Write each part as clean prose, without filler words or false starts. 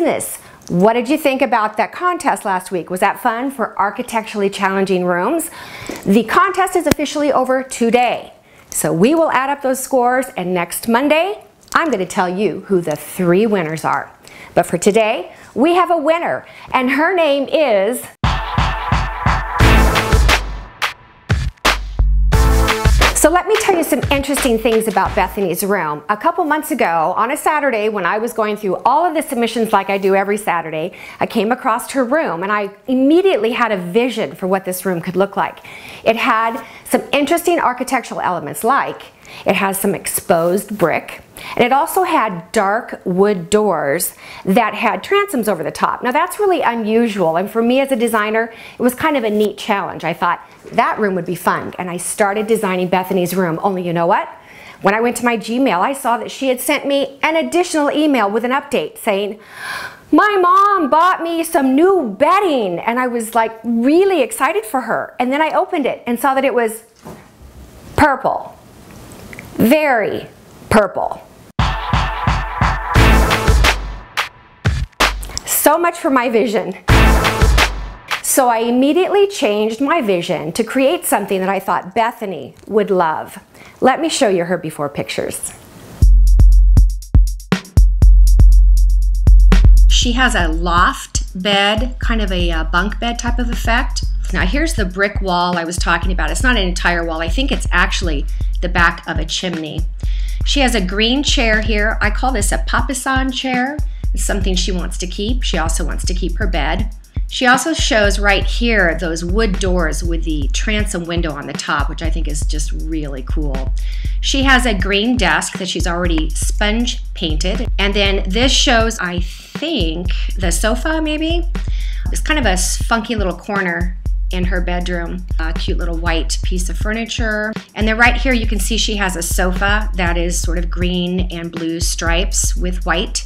business. What did you think about that contest last week? Was that fun for architecturally challenging rooms? The contest is officially over today. So we will add up those scores, and next Monday, I'm going to tell you who the 3 winners are. But for today, we have a winner, and her name is... So let me tell you some interesting things about Bethany's room. A couple months ago, on a Saturday, when I was going through all of the submissions like I do every Saturday, I came across her room and I immediately had a vision for what this room could look like. It had some interesting architectural elements, like it has some exposed brick, and it also had dark wood doors that had transoms over the top. Now that's really unusual, and for me as a designer, it was kind of a neat challenge. I thought that room would be fun, and I started designing Bethany's room, only you know what? When I went to my Gmail, I saw that she had sent me an additional email with an update saying, my mom bought me some new bedding, and I was like really excited for her. And then I opened it and saw that it was purple. Very purple. So much for my vision. So I immediately changed my vision to create something that I thought Bethany would love. Let me show you her before pictures. She has a loft bed, kind of a bunk bed type of effect. Now here's the brick wall I was talking about. It's not an entire wall. I think it's actually the back of a chimney. She has a green chair here. I call this a papasan chair. It's something she wants to keep. She also wants to keep her bed. She also shows right here those wood doors with the transom window on the top, which I think is just really cool. She has a green desk that she's already sponge painted. And then this shows, I think, the sofa maybe. It's kind of a funky little corner in her bedroom. A cute little white piece of furniture. And then right here you can see she has a sofa that is sort of green and blue stripes with white.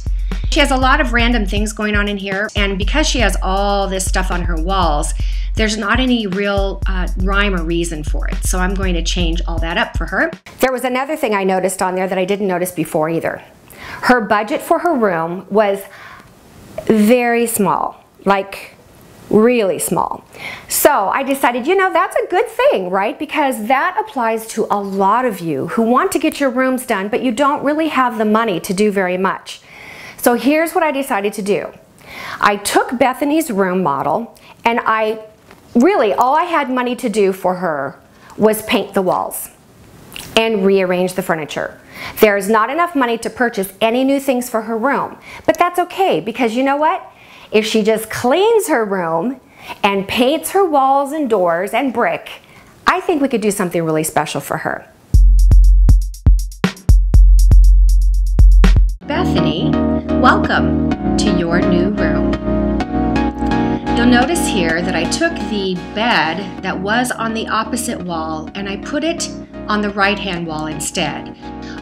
She has a lot of random things going on in here, and because she has all this stuff on her walls, there's not any real rhyme or reason for it. So I'm going to change all that up for her. There was another thing I noticed on there that I didn't notice before either. Her budget for her room was very small, like really small. So I decided, you know, that's a good thing, right? Because that applies to a lot of you who want to get your rooms done, but you don't really have the money to do very much. So here's what I decided to do. I took Bethany's room model, and all I had money to do for her was paint the walls and rearrange the furniture. There's not enough money to purchase any new things for her room, but that's okay, because you know what? If she just cleans her room and paints her walls and doors and brick, I think we could do something really special for her. Bethany, welcome to your new room. You'll notice here that I took the bed that was on the opposite wall and I put it on the right-hand wall instead.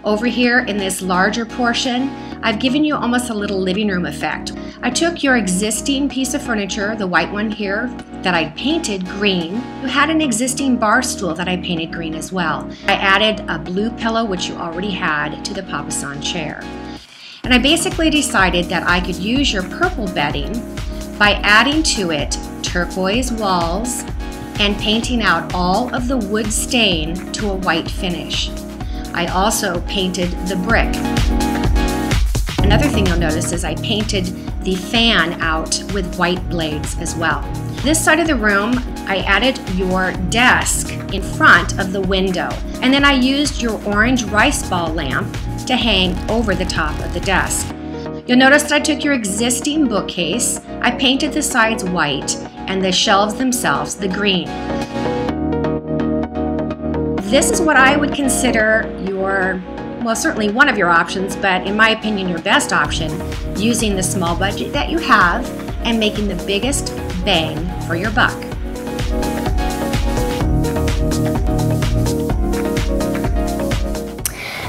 Over here in this larger portion, I've given you almost a little living room effect. I took your existing piece of furniture, the white one here, that I painted green. You had an existing bar stool that I painted green as well. I added a blue pillow, which you already had, to the papasan chair. And I basically decided that I could use your purple bedding by adding to it turquoise walls and painting out all of the wood stain to a white finish. I also painted the brick. Another thing you'll notice is I painted the fan out with white blades as well. This side of the room, I added your desk in front of the window, and then I used your orange rice ball lamp to hang over the top of the desk. You'll notice that I took your existing bookcase, I painted the sides white, and the shelves themselves the green. This is what I would consider your, well, certainly one of your options, but in my opinion, your best option, using the small budget that you have and making the biggest bang for your buck.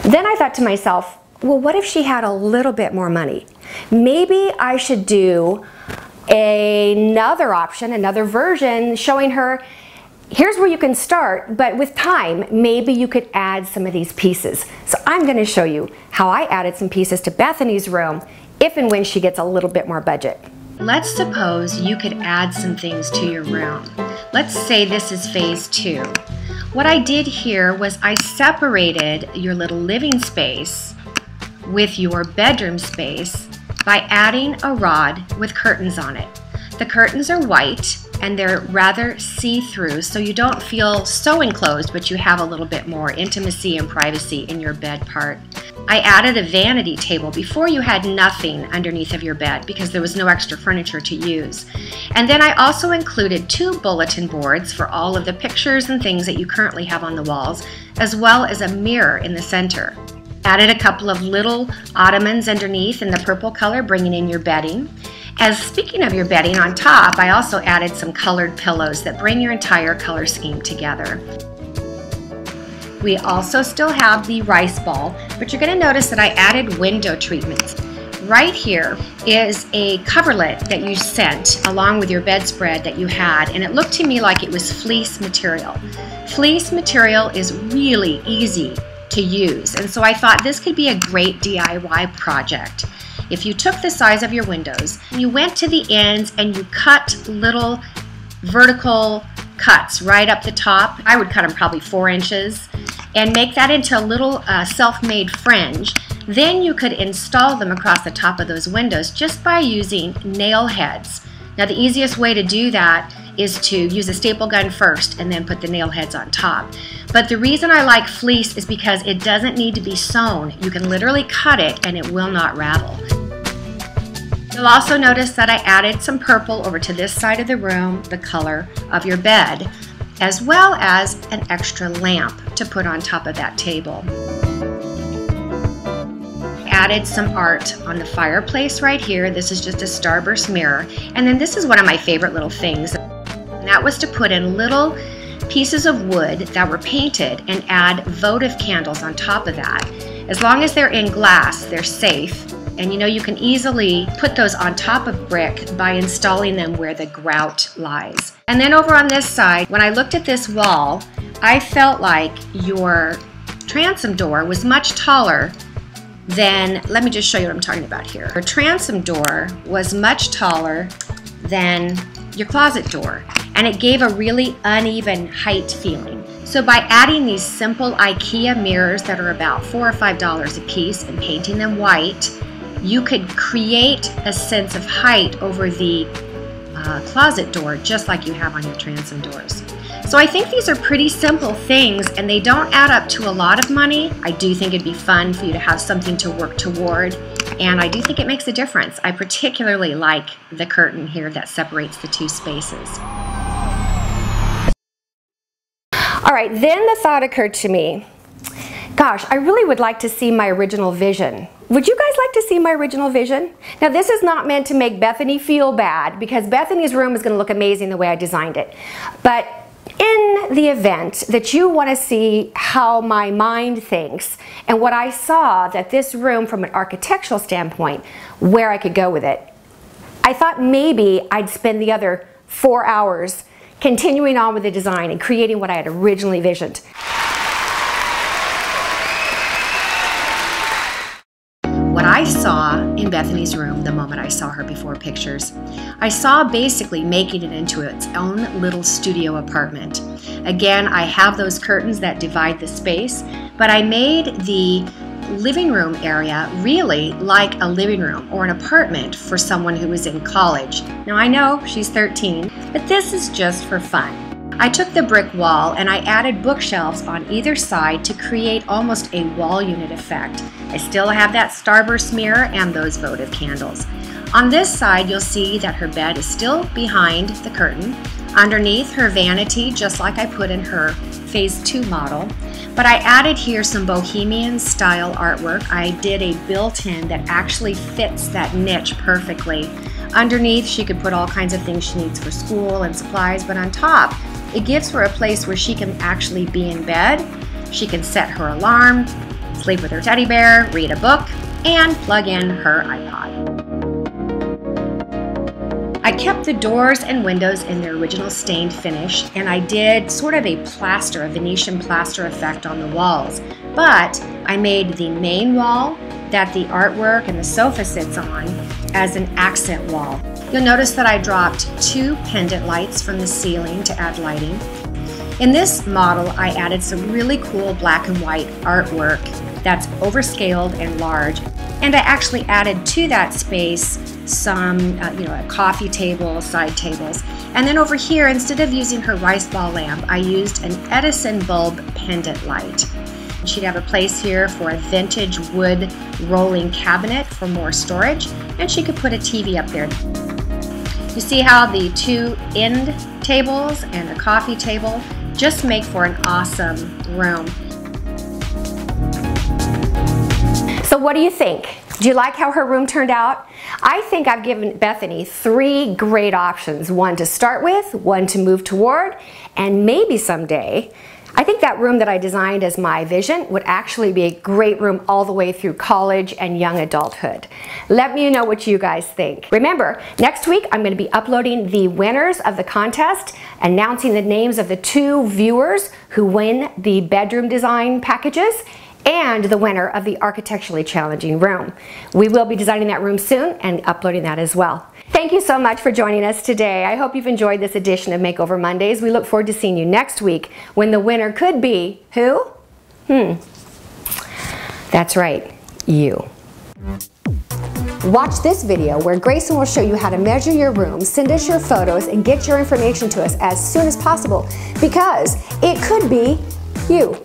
Then I thought to myself, well, what if she had a little bit more money? Maybe I should do another option, another version, showing her, here's where you can start, but with time, maybe you could add some of these pieces. So I'm going to show you how I added some pieces to Bethany's room if and when she gets a little bit more budget. Let's suppose you could add some things to your room. Let's say this is phase 2. What I did here was I separated your little living space with your bedroom space by adding a rod with curtains on it. The curtains are white and they're rather see-through, so you don't feel so enclosed, but you have a little bit more intimacy and privacy in your bed part. I added a vanity table before you had nothing underneath of your bed because there was no extra furniture to use. And then I also included 2 bulletin boards for all of the pictures and things that you currently have on the walls, as well as a mirror in the center. Added a couple of little ottomans underneath in the purple color, bringing in your bedding. As speaking of your bedding, on top I also added some colored pillows that bring your entire color scheme together. We also still have the rice ball, but you're going to notice that I added window treatments. Right here is a coverlet that you sent along with your bedspread that you had, and it looked to me like it was fleece material. Fleece material is really easy to use, and so I thought this could be a great DIY project. If you took the size of your windows, you went to the ends and you cut little vertical cuts right up the top. I would cut them probably 4 inches and make that into a little self-made fringe. Then you could install them across the top of those windows just by using nail heads. Now the easiest way to do that is to use a staple gun first and then put the nail heads on top. But the reason I like fleece is because it doesn't need to be sewn. You can literally cut it and it will not rattle. You'll also notice that I added some purple over to this side of the room, the color of your bed, as well as an extra lamp to put on top of that table. I added some art on the fireplace right here. This is just a starburst mirror. And then this is one of my favorite little things. And that was to put in little pieces of wood that were painted and add votive candles on top of that. As long as they're in glass, they're safe. And you know, you can easily put those on top of brick by installing them where the grout lies. And then over on this side, when I looked at this wall, I felt like your transom door was much taller than, let me just show you what I'm talking about here. Your transom door was much taller than your closet door, and it gave a really uneven height feeling. So by adding these simple IKEA mirrors that are about $4 or $5 a piece and painting them white, you could create a sense of height over the closet door just like you have on your transom doors. So I think these are pretty simple things and they don't add up to a lot of money. I do think it'd be fun for you to have something to work toward, and I do think it makes a difference. I particularly like the curtain here that separates the 2 spaces. All right, then the thought occurred to me, gosh, I really would like to see my original vision. Would you guys like to see my original vision? Now this is not meant to make Bethany feel bad because Bethany's room is going to look amazing the way I designed it. But in the event that you want to see how my mind thinks and what I saw that this room from an architectural standpoint, where I could go with it, I thought maybe I'd spend the other 4 hours continuing on with the design and creating what I had originally visioned. What I saw in Bethany's room the moment I saw her before pictures, I saw basically making it into its own little studio apartment. Again, I have those curtains that divide the space, but I made the living room area really like a living room or an apartment for someone who was in college. Now I know she's 13, but this is just for fun. I took the brick wall and I added bookshelves on either side to create almost a wall unit effect. I still have that starburst mirror and those votive candles. On this side, you'll see that her bed is still behind the curtain. Underneath, her vanity, just like I put in her phase 2 model. But I added here some bohemian style artwork. I did a built-in that actually fits that niche perfectly. Underneath, she could put all kinds of things she needs for school and supplies, but on top, it gives her a place where she can actually be in bed. She can set her alarm, sleep with her teddy bear, read a book, and plug in her iPod. I kept the doors and windows in their original stained finish, and I did sort of a plaster, a Venetian plaster effect on the walls. But I made the main wall that the artwork and the sofa sits on as an accent wall. You'll notice that I dropped 2 pendant lights from the ceiling to add lighting. In this model, I added some really cool black and white artwork that's overscaled and large. And I actually added to that space some, a coffee table, side tables. And then over here, instead of using her rice ball lamp, I used an Edison bulb pendant light. She'd have a place here for a vintage wood rolling cabinet for more storage, and she could put a TV up there. You see how the 2 end tables and the coffee table just make for an awesome room. So what do you think? Do you like how her room turned out? I think I've given Bethany 3 great options. 1 to start with, 1 to move toward, and maybe someday, I think that room that I designed as my vision would actually be a great room all the way through college and young adulthood. Let me know what you guys think. Remember, next week I'm going to be uploading the winners of the contest, announcing the names of the 2 viewers who win the bedroom design packages, and the winner of the architecturally challenging room. We will be designing that room soon and uploading that as well. Thank you so much for joining us today. I hope you've enjoyed this edition of Makeover Mondays. We look forward to seeing you next week when the winner could be who? That's right, you. Watch this video where Grayson will show you how to measure your room, send us your photos, and get your information to us as soon as possible, because it could be you.